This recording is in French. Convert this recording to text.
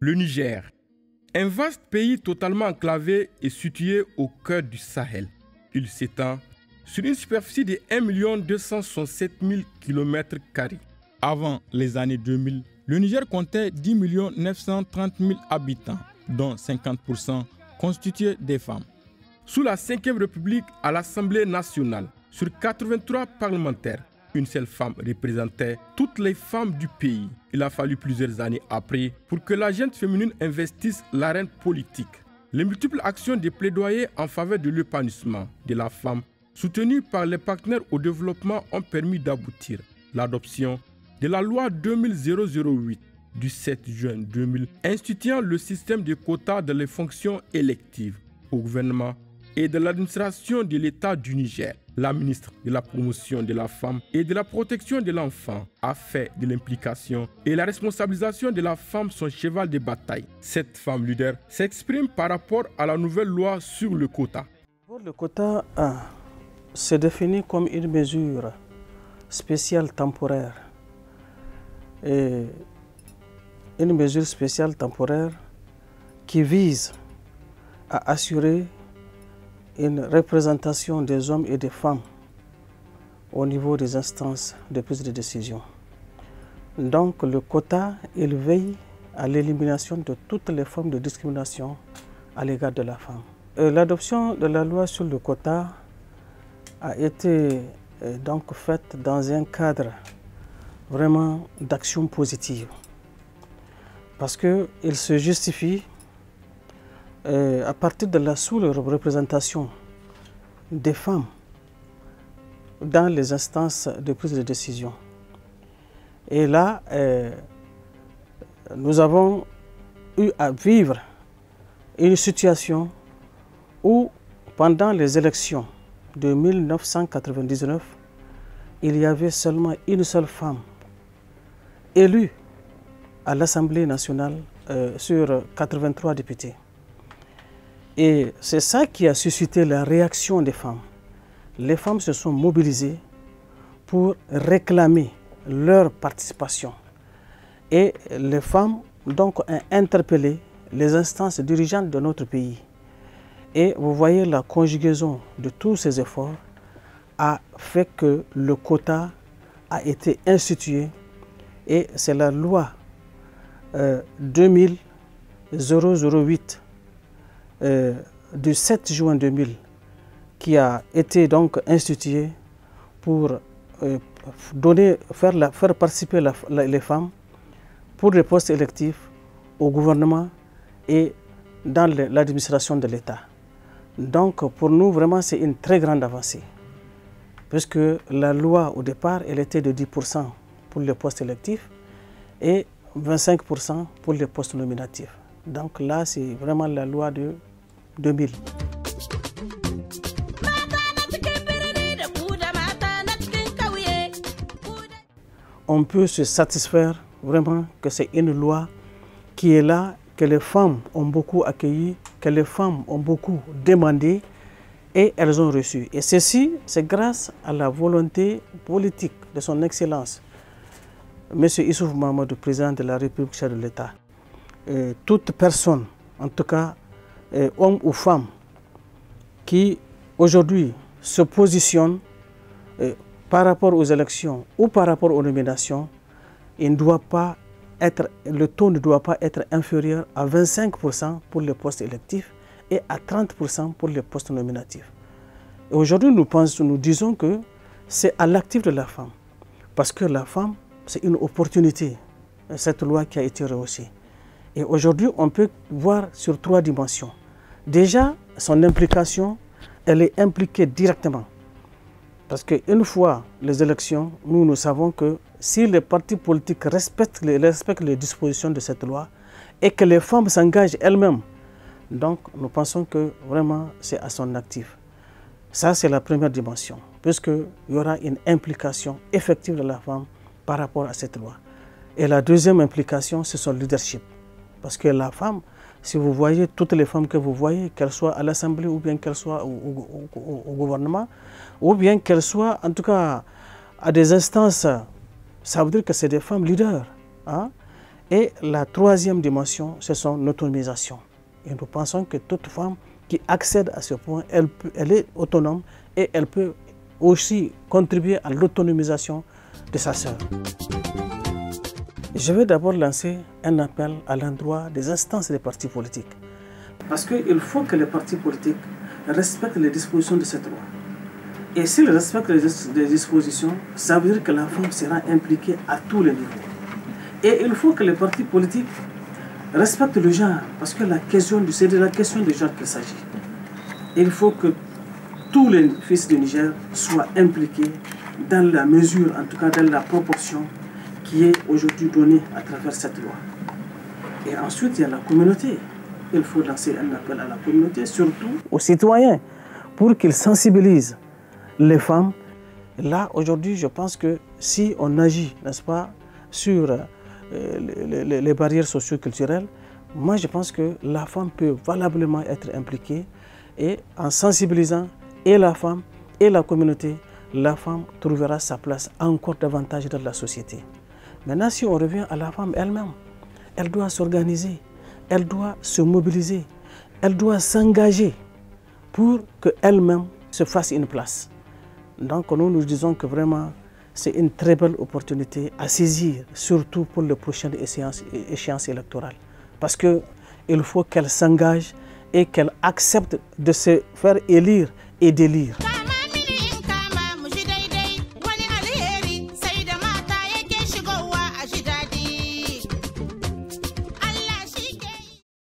Le Niger, un vaste pays totalement enclavé et situé au cœur du Sahel. Il s'étend sur une superficie de 1 267 000 km². Avant les années 2000, le Niger comptait 10 930 000 habitants, dont 50% constitués des femmes. Sous la 5e République à l'Assemblée nationale, sur 83 parlementaires, une seule femme représentait toutes les femmes du pays. Il a fallu plusieurs années après pour que la gente féminine investisse l'arène politique. Les multiples actions de plaidoyer en faveur de l'épanouissement de la femme, soutenues par les partenaires au développement, ont permis d'aboutir l'adoption de la loi 2000-008 du 7 juin 2000, instituant le système de quotas dans les fonctions électives au gouvernement et de l'administration de l'État du Niger. La ministre de la Promotion de la Femme et de la Protection de l'Enfant a fait de l'implication et la responsabilisation de la femme son cheval de bataille. Cette femme leader s'exprime par rapport à la nouvelle loi sur le quota. Le quota se définit comme une mesure spéciale temporaire. Et une mesure spéciale temporaire qui vise à assurer une représentation des hommes et des femmes au niveau des instances de prise de décision. Donc le quota, il veille à l'élimination de toutes les formes de discrimination à l'égard de la femme. L'adoption de la loi sur le quota a été donc faite dans un cadre vraiment d'action positive, parce qu'il se justifie à partir de la sous-représentation des femmes dans les instances de prise de décision. Et là, nous avons eu à vivre une situation où, pendant les élections de 1999, il y avait seulement une seule femme élue à l'Assemblée nationale sur 83 députés. Et c'est ça qui a suscité la réaction des femmes. Les femmes se sont mobilisées pour réclamer leur participation. Et les femmes donc ont interpellé les instances dirigeantes de notre pays. Et vous voyez, la conjugaison de tous ces efforts a fait que le quota a été institué, et c'est la loi 2000-008 du 7 juin 2000 qui a été donc instituée pour faire participer les femmes pour les postes électifs au gouvernement et dans l'administration de l'État. Donc pour nous, vraiment, c'est une très grande avancée, puisque la loi au départ, elle était de 10% pour les postes électifs et 25% pour les postes nominatifs. Donc là, c'est vraiment la loi de 2000. On peut se satisfaire vraiment que c'est une loi qui est là, que les femmes ont beaucoup accueilli, que les femmes ont beaucoup demandé et elles ont reçu. Et ceci, c'est grâce à la volonté politique de son Excellence, M. Issoufou Mahamadou, président de la République, chef de l'État. Toute personne, en tout cas homme ou femme, qui aujourd'hui se positionne par rapport aux élections ou par rapport aux nominations, le taux ne doit pas être inférieur à 25% pour les postes électifs et à 30% pour les postes nominatifs. Et aujourd'hui, nous disons que c'est à l'actif de la femme, parce que la femme, c'est une opportunité, cette loi qui a été rehaussée. Et aujourd'hui, on peut voir sur 3 dimensions. Déjà, son implication, elle est impliquée directement. Parce qu'une fois les élections, nous savons que si les partis politiques respectent les dispositions de cette loi et que les femmes s'engagent elles-mêmes, donc nous pensons que vraiment c'est à son actif. Ça, c'est la première dimension, puisqu'il y aura une implication effective de la femme par rapport à cette loi. Et la deuxième implication, c'est son leadership. Parce que la femme, si vous voyez toutes les femmes que vous voyez, qu'elles soient à l'Assemblée ou bien qu'elles soient au gouvernement, ou bien qu'elles soient en tout cas à des instances, ça veut dire que c'est des femmes leaders. Hein? Et la troisième dimension, c'est son autonomisation. Et nous pensons que toute femme qui accède à ce point, elle est autonome et elle peut aussi contribuer à l'autonomisation de sa sœur. Je vais d'abord lancer un appel à l'endroit des instances des partis politiques. Parce qu'il faut que les partis politiques respectent les dispositions de cette loi. Et s'ils respectent les dispositions, ça veut dire que la femme sera impliquée à tous les niveaux. Et il faut que les partis politiques respectent le genre, parce que c'est de la question du genre qu'il s'agit. Il faut que tous les fils du Niger soient impliqués dans la mesure, en tout cas dans la proportion qui est aujourd'hui donnée à travers cette loi. Et ensuite, il y a la communauté. Il faut lancer un appel à la communauté, surtout aux citoyens, pour qu'ils sensibilisent les femmes. Là, aujourd'hui, je pense que si on agit, n'est-ce pas, sur les barrières socio-culturelles, moi je pense que la femme peut valablement être impliquée et en sensibilisant et la femme et la communauté, la femme trouvera sa place encore davantage dans la société. Maintenant, si on revient à la femme elle-même, elle doit s'organiser, elle doit se mobiliser, elle doit s'engager pour qu'elle-même se fasse une place. Donc nous disons que vraiment c'est une très belle opportunité à saisir, surtout pour les prochaines échéances électorales. Parce qu'il faut qu'elle s'engage et qu'elle accepte de se faire élire et d'élire.